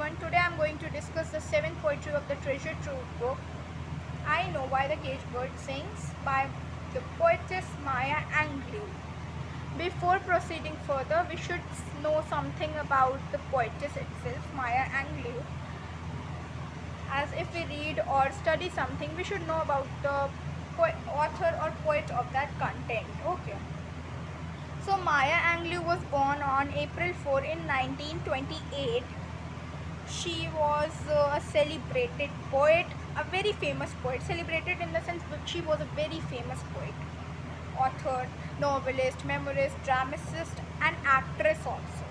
everyone, today I am going to discuss the 7th poetry of the Treasure Trove book, I Know Why the Caged Bird Sings by the poetess Maya Angelou. Before proceeding further, we should know something about the poetess itself, Maya Angelou. As if we read or study something, we should know about the author or poet of that content. Okay. So Maya Angelou was born on April 4 in 1928. She was a celebrated poet, a very famous poet. Celebrated in the sense that she was a very famous poet, author, novelist, memoirist, dramatist, and actress also.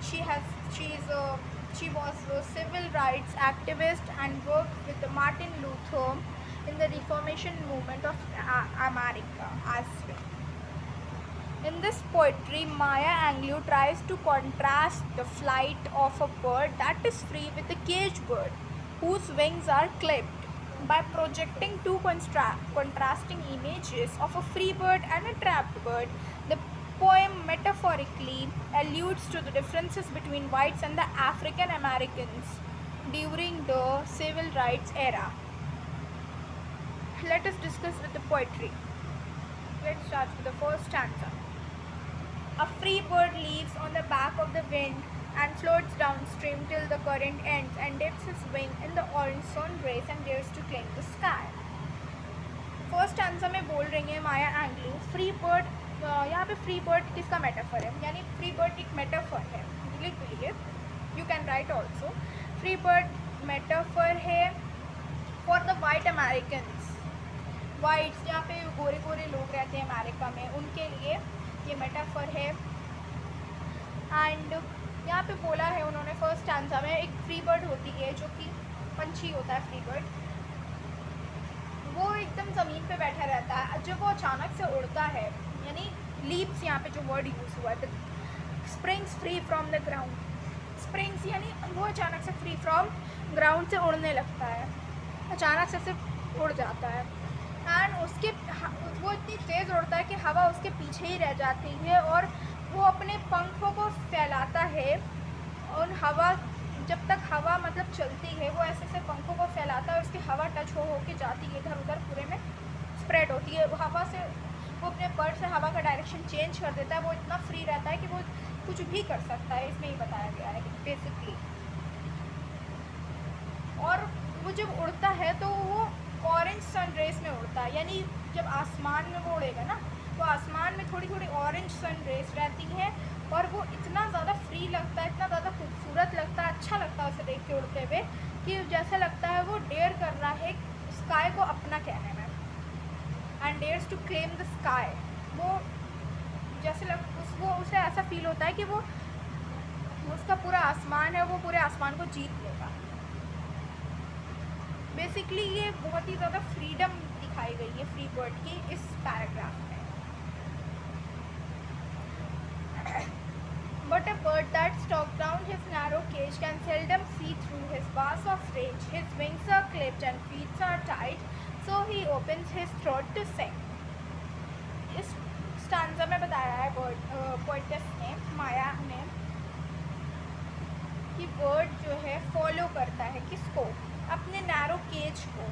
She was a civil rights activist and worked with Martin Luther in the Reformation movement of America as well. In this poetry, Maya Angelou tries to contrast the flight of a bird that is free with a caged bird whose wings are clipped. By projecting two contrasting images of a free bird and a trapped bird, the poem metaphorically alludes to the differences between whites and the African Americans during the civil rights era. Let us discuss with the poetry. Let's start with the first stanza. A free bird leaves on the back of the wind and floats downstream till the current ends and dips his wing in the orange sun rays and dares to claim the sky. First stanza में बोल रही है माया एंग्लू free bird. यहाँ पे free bird किसका metaphor है, यानी free bird एक मेटाफर है. लिख लीजिए, you can write also. Free bird metaphor है for the white Americans. Whites जहाँ पे गोरे गोरे लोग रहते हैं अमेरिका में, उनके लिए ये मेटाफर है. एंड यहाँ पे बोला है उन्होंने फर्स्ट स्टैंजा में, एक फ्री बर्ड होती है जो कि पंछी होता है फ्री बर्ड, वो एकदम ज़मीन पे बैठा रहता है. जब वो अचानक से उड़ता है, यानी लीप्स यहाँ पे जो वर्ड यूज़ हुआ है, springs free from the ground. Springs यानी वो अचानक से फ्री फ्रॉम ग्राउंड से उड़ने लगता है, अचानक से सिर्फ उड़ जाता है. एंड उसके वो इतनी तेज़ उड़ता है कि हवा उसके पीछे ही रह जाती है और वो अपने पंखों को फैलाता है. और हवा, जब तक हवा मतलब चलती है, वो ऐसे ऐसे पंखों को फैलाता है और उसकी हवा टच हो के जाती है इधर उधर, पूरे में स्प्रेड होती है. वो हवा से, वो अपने पर से हवा का डायरेक्शन चेंज कर देता है. वो इतना फ्री रहता है कि वो कुछ भी कर सकता है, इसमें ही बताया गया है बेसिकली. और वो जब उड़ता है तो वो ऑरेंज सन रेस में उड़ता है, यानी जब आसमान में वो उड़ेगा ना, तो आसमान में थोड़ी थोड़ी ऑरेंज सन रेस रहती है और वो इतना ज़्यादा फ्री लगता है, इतना ज़्यादा खूबसूरत लगता है, अच्छा लगता है उसे देख के उड़ते हुए, कि जैसा लगता है वो डेयर कर रहा है स्काई को अपना कहने में. And dares to claim the sky. वो जैसे वो उसे ऐसा फील होता है कि वो उसका पूरा आसमान है, वो पूरे आसमान को जीत लेगा. बेसिकली ये बहुत ही ज़्यादा फ्रीडम दिखाई गई है फ्री बर्ड की इस पैराग्राफ में. But a bird that stuck down his narrow cage can seldom see through his bars of rage. His wings are clipped and feet are tied, so he opens his throat to sing. इस stanza में बताया है poetess ने, माया ने, कि bird जो है follow करता है किसको, अपने नैरो केज को.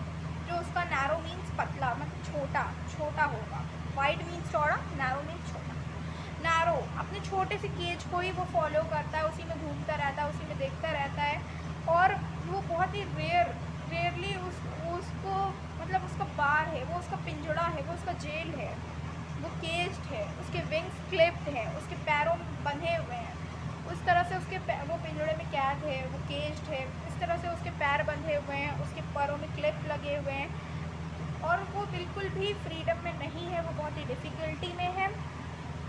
जो उसका नैरो मीन्स पतला, मतलब छोटा छोटा होगा. वाइड मीन्स चौड़ा, नैरो मीन्स छोटा. नैरो अपने छोटे से केज को ही वो फॉलो करता है, उसी में घूमता रहता है, उसी में देखता रहता है. और वो बहुत ही रेयरली उसको मतलब उसका बार है, वो उसका पिंजड़ा है, वो उसका जेल है, वो केज्ड है. उसके विंग्स क्लिप्ड हैं, उसके पैरों में बंधे हुए हैं. उस तरह से उसके वो पिंजड़े में कैद है, वो केज्ड है. इस तरह से उसके पैर बंधे हुए हैं, उसके पैरों में क्लिप लगे हुए हैं और वो बिल्कुल भी फ्रीडम में नहीं है, वो बहुत ही डिफ़िकल्टी में है.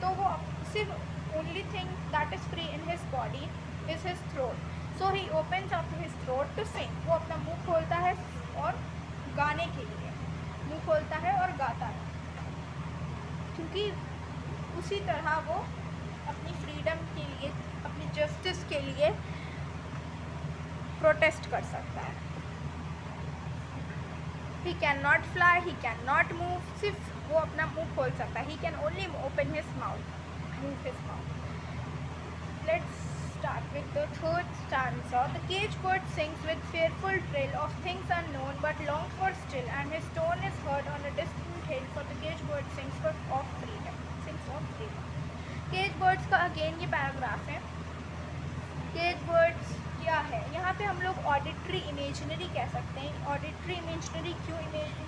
तो वो सिर्फ only thing that is free in his body is his throat. So he opens up his throat to sing. वो अपना मुंह खोलता है और गाने के लिए मुंह खोलता है और गाता है, क्योंकि उसी तरह वो अपनी फ्रीडम के लिए, अपनी जस्टिस के लिए प्रोटेस्ट कर सकता है. He can not fly, he can not move. सिर्फ वो अपना मुंह खोल सकता है. He can only open his mouth, move his mouth. Let's start with the third stanza. The caged bird sings with fearful trill of things unknown, but longs for still, and his tone is heard on a distant hill. For the caged bird sings of freedom. Sings of freedom. Caged birds का again ये paragraph है. Cage birds क्या है, यहाँ पे हम लोग auditory imaginary कह सकते हैं. ऑडिटरी इमेजनरी क्यों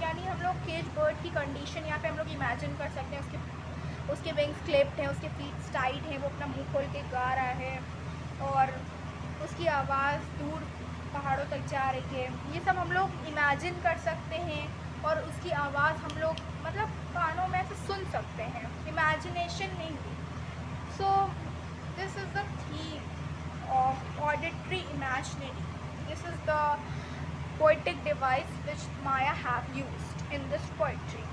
यानी हम लोग केज बर्ड की कंडीशन यहाँ पे हम लोग इमेजिन कर सकते हैं. उसके विंग्स क्लिप्ड हैं, उसके फीट टाइट हैं, वो अपना मुंह खोल के गा रहा है और उसकी आवाज़ दूर पहाड़ों तक जा रही है. ये सब हम लोग इमेजिन कर सकते हैं और उसकी आवाज़ हम लोग मतलब कानों में से सुन सकते हैं. इमेजिनेशन नहीं हुई. So this is the theme of auditory imaginary. This is the poetic device which Maya have used in this poetry.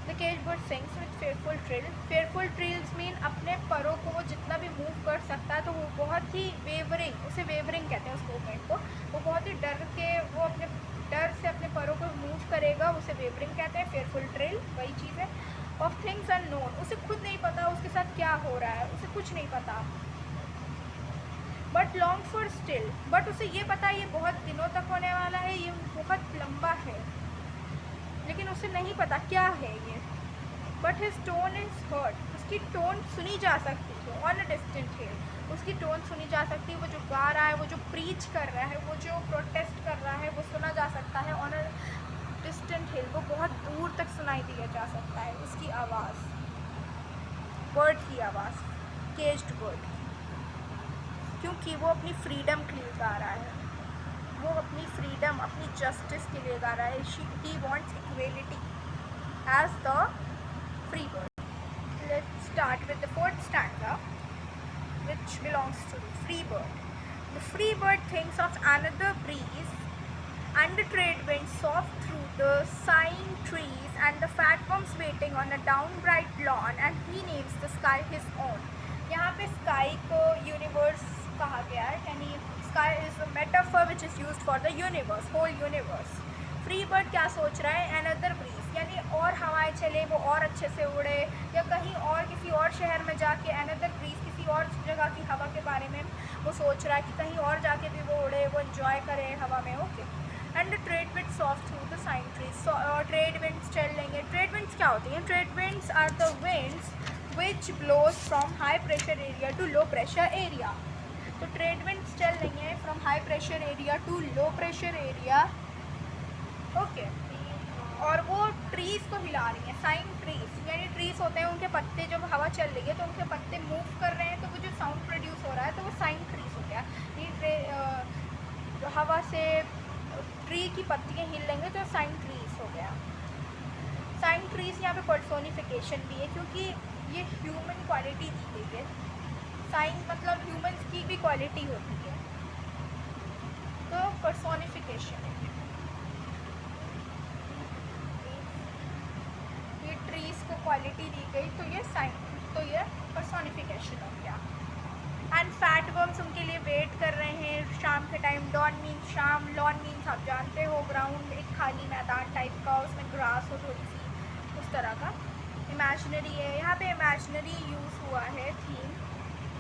The caged bird sings with fearful trill. Fearful trills mean अपने परों को वो जितना भी move कर सकता है, तो वो बहुत ही वेवरिंग, उसे वेवरिंग कहते हैं उस मूवमेंट को. वो बहुत ही डर के वो अपने डर से अपने परों को मूव करेगा, उसे वेवरिंग कहते हैं. fearful trill वही चीज़ है. of things unknown, उसे खुद नहीं पता उसके साथ क्या हो रहा है, उसे कुछ नहीं पता. But long for still, but उसे ये पता है ये बहुत दिनों तक होने वाला है, ये बहुत लंबा है, लेकिन उसे नहीं पता क्या है ये. But his tone is heard, उसकी टोन सुनी जा सकती है. ऑन अ डिस्टेंट हिल, उसकी टोन सुनी जा सकती है. वो जो गा रहा है, वो जो प्रीच कर रहा है, वो जो प्रोटेस्ट कर रहा है, वो सुना जा सकता है. ऑन अ डिस्टेंट हिल, वो बहुत दूर तक सुनाई दिया जा सकता है उसकी आवाज़, बर्ड की आवाज़, केज्ड बर्ड, क्योंकि वो अपनी फ्रीडम के लिए गा रहा है. वो अपनी फ्रीडम, अपनी जस्टिस के लिए गा रहा है. He wants equality as the free bird. Let's start with the fourth stanza which belongs to the free bird. The free bird thinks of another breeze and the trade winds soft through the sighing trees and the fat worms waiting on a downright lawn, and he names the sky his own. यहाँ पे sky को universe कहा गया है, यानी sky is a metaphor which is used for the universe, whole universe. Free bird क्या सोच रहा है, अनदर ब्रीज, यानी और हवाएं चले, वो और अच्छे से उड़े, या कहीं और किसी और शहर में जाके अनदर ब्रीज, किसी और जगह की हवा के बारे में वो सोच रहा है कि कहीं और जाके भी वो उड़े, वो इन्जॉय करे हवा में. Okay. And the trade winds soft through the sighing trees. Trade winds चल लेंगे. ट्रेड विंड्स क्या होती हैं? Trade winds are the winds which blows from high pressure area to low pressure area. तो ट्रेड विंड्स चल रही हैं from high pressure area to low pressure area. Okay. और वो ट्रीज़ को हिला रही हैं. साइन ट्रीज, यानी ट्रीज़ होते हैं, उनके पत्ते जब हवा चल रही है तो उनके पत्ते मूव कर रहे हैं, तो वो जो साउंड प्रोड्यूस हो रहा है तो वो साइन ट्रीज हो गया. ये हवा से ट्री की पत्तियाँ हिल लेंगे तो साइन ट्रीज हो गया. साइन ट्रीज यहाँ पे पर्सोनिफिकेशन भी है, क्योंकि ये ह्यूमन क्वालिटी दी गई है. साइन मतलब ह्यूमंस की भी क्वालिटी होती है, तो पर्सोनिफिकेशन है. ये ट्रीज को क्वालिटी दी गई, तो ये साइन, तो ये पर्सोनिफिकेशन हो गया. एंड फैट वर्म्स उनके लिए वेट कर रहे हैं शाम के टाइम. डॉन मीन्स शाम, लॉन मीन्स आप जानते हो ग्राउंड, एक खाली मैदान टाइप का, उसमें ग्रास हो थोड़ी सी, उस तरह का. इमेजिनरी है, यहाँ पे इमेजिनरी यूज़ हुआ है. थीम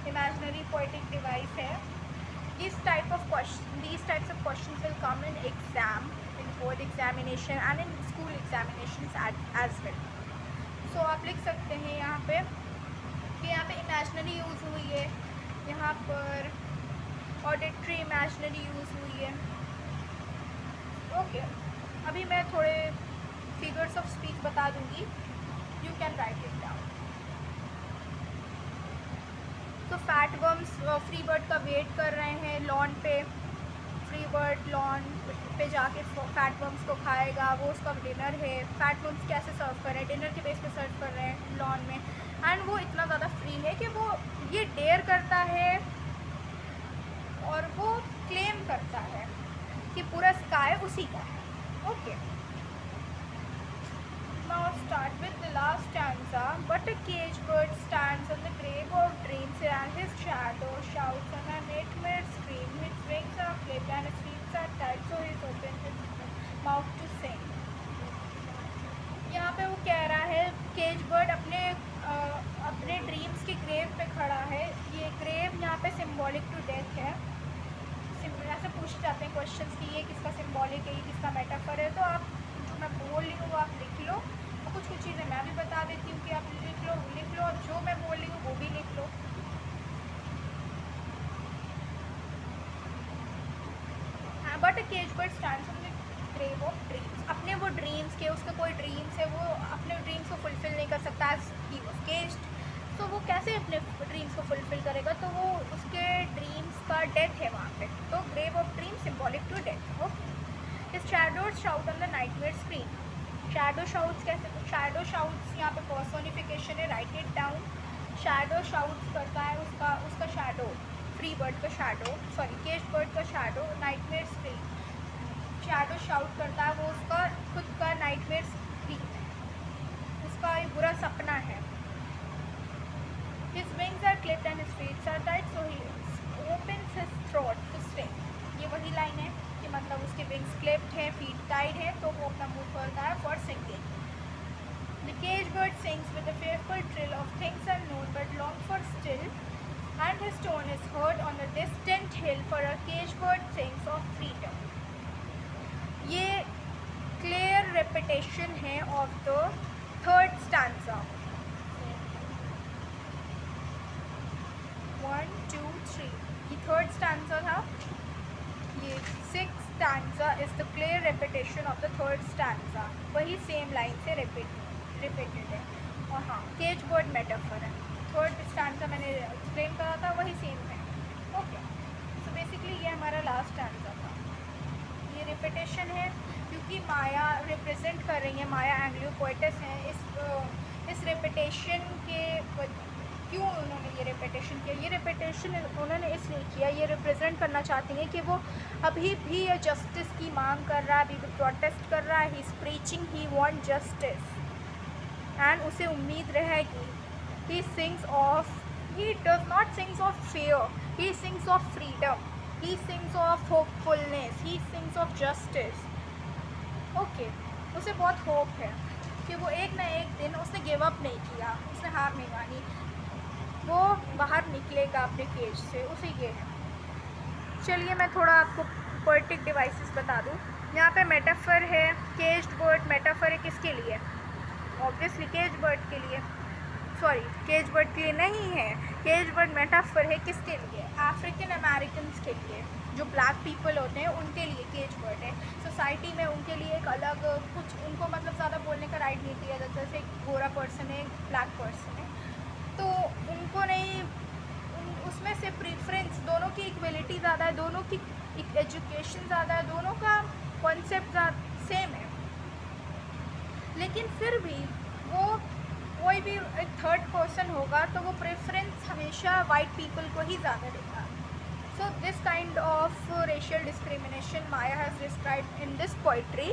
इमेजिनरी पोएटिक डिवाइस है. these types of questions will come in exam, in board examination and in school examinations as well. So आप लिख सकते हैं यहाँ पे कि यहाँ पे इमेजिनरी यूज़ हुई है, यहाँ पर ऑडिटरी इमेजिनरी यूज़ हुई है. ओके. अभी मैं थोड़े फिगर्स ऑफ स्पीच बता दूँगी, you can right it down. तो फैट वर्म्स फ्री बर्ड का वेट कर रहे हैं लॉन पे. फ्री बर्ड लॉन पे जाके फैट वर्म्स को खाएगा, वो उसका डिनर है. फैट वर्म्स कैसे सर्व कर रहे हैं? डिनर के बेस पे सर्व कर रहे हैं लॉन में. एंड वो इतना ज़्यादा फ्री है कि वो ये डेयर करता है और वो क्लेम करता है कि पूरा स्काई उसी का है. Okay. Now start with the last stanza. But a caged bird stands on the grave of dreams, and his shadow shouts on a nightmare scream. His wings are clipped and his feet are tied, so he opens his mouth to sing. यहाँ पे वो कह रहा है cage bird अपने अपने dreams के grave पे खड़ा है। ये ग्रेव यहाँ पे सिम्बॉलिक टू डेथ है। ऐसे पूछे जाते हैं क्वेश्चंस कि ये किसका सिम्बॉलिक है, ये किसका मेटाफर है। तो आप जो मैं बोल रही हूँ वो आप लिख लो, और कुछ कुछ चीज़ें मैं भी बता देती हूँ कि आप लिख लो, और जो मैं बोल रही हूँ वो भी लिख लो। But cage bird stands on the grave of dreams. अपने वो ड्रीम्स के, उसका कोई ड्रीम्स है, वो अपने ड्रीम्स को फुलफिल नहीं कर सकता एज ही वाज केज्ड। तो वो कैसे अपने ड्रीम्स को फुलफिल करेगा? तो वो उसके ड्रीम्स का डेथ है वहाँ पे। तो grave of dream symbolic to death. Okay. His shadows shout on the nightmare screen. Shadow shouts कैसे? तो शैडो शाउट्स यहाँ पे पर्सोनिफिकेशन है, write it down. Shadow shouts करता है, उसका शैडो, फ्री बर्ड का शैडो, सॉरी केज बर्ड का shadow nightmare screen. Shadow shout करता है, वो उसका खुद का नाइटमेयर स्क्रीन है, उसका एक बुरा सपना है। His wings are clipped and his feet are tied, so he opens his throat to sting. ये वही लाइन है कि मतलब उसके विंग्स क्लिप्ड है, फीट टाइड है, तो वो अपना मुंह खोलता है for singing. The cage bird sings with a fearful trill of things unknown but long for still, and his tone is heard on a distant hill, for a cage bird sings of freedom. ये clear repetition है of the third stanza. 1 2 3 ये third stanza था। ये 6th stanza is the clear repetition of the third stanza. वही same line से repeated है। और हाँ, केज बर्ड मेटाफर है। थर्ड स्टैंजा मैंने एक्सप्लेन करा था, वही सेम है। ओके, सो बेसिकली ये हमारा लास्ट स्टैंजा था। ये रिपीटेशन है क्योंकि माया रिप्रेजेंट कर रही है, माया एंग्लियो पोएटिस हैं। इस रिपीटेशन के क्यों उन्होंने ये रिपीटेशन किया? ये रिपीटेशन उन्होंने इसलिए किया, ये रिप्रेजेंट करना चाहती हैं कि वो अभी भी जस्टिस की मांग कर रहा है, अभी भी प्रोटेस्ट कर रहा है। He is preaching, he want justice, and उसे उम्मीद रहेगी। He sings of, he does not sings of fear, he sings of freedom, he sings of hopefulness, he sings of justice. Okay, उसे बहुत होप है कि वो एक ना एक दिन, उसने गिव अप नहीं किया, उसने हार नहीं मानी, वो बाहर निकलेगा अपने केज से, उसे ये है। चलिए मैं थोड़ा आपको पोएटिक डिवाइसेस बता दूँ। यहाँ पे मेटाफर है, केज्ड बर्ड मेटाफर है किसके लिए? ऑब्वियसली केज बर्ड के लिए, सॉरी केज बर्ड के लिए नहीं है। केज बर्ड मेटाफर है किसके लिए? अफ्रीकन अमेरिकन के लिए, जो ब्लैक पीपल होते हैं उनके लिए केज बर्ड है। सोसाइटी में उनके लिए एक अलग कुछ, उनको मतलब ज़्यादा बोलने का राइट नहीं दिया जाता। जैसे एक गोरा पर्सन है, एक ब्लैक पर्सन है, तो उनको नहीं, उसमें से प्रीफ्रेंस, दोनों की इक्वलिटी ज़्यादा है, दोनों की एजुकेशन ज़्यादा है, दोनों का कॉन्सेप्ट सेम है। लेकिन फिर भी वो कोई भी एक थर्ड पर्सन होगा तो वो प्रेफरेंस हमेशा वाइट पीपल को ही ज़्यादा देगा। So this kind of racial discrimination Maya has described in this poetry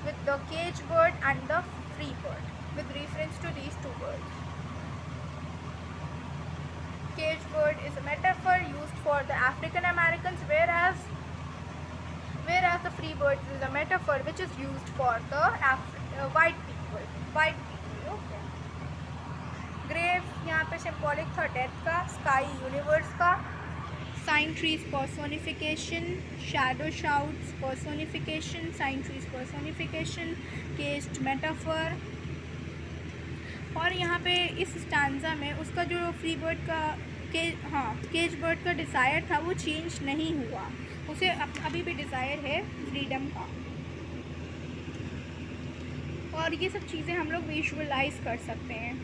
with the cage bird and the free bird with reference to these two birds. Cage bird is a metaphor used for the African Americans, whereas the free bird is a metaphor which is used for the white people. Okay. Grave यहाँ पे symbolic था death का, sky universe का, sign trees personification, shadow shouts personification, sign trees personification, caged metaphor। और यहाँ पे इस stanza में उसका जो फ्री बर्ड का केज बर्ड का डिज़ायर था वो चेंज नहीं हुआ, उसे अभी भी डिज़ायर है फ्रीडम का। और ये सब चीज़ें हम लोग विजुअलाइज कर सकते हैं।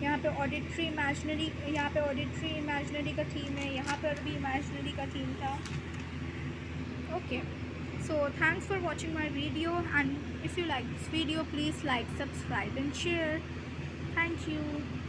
यहाँ पे ऑडिटरी इमेजिनरी, यहाँ पे ऑडिटरी इमेजिनरी का थीम है, यहाँ पर भी इमेजिनरी का थीम था। Okay, so thanks for watching my video, and if you like this video please like, subscribe and share. Thank you.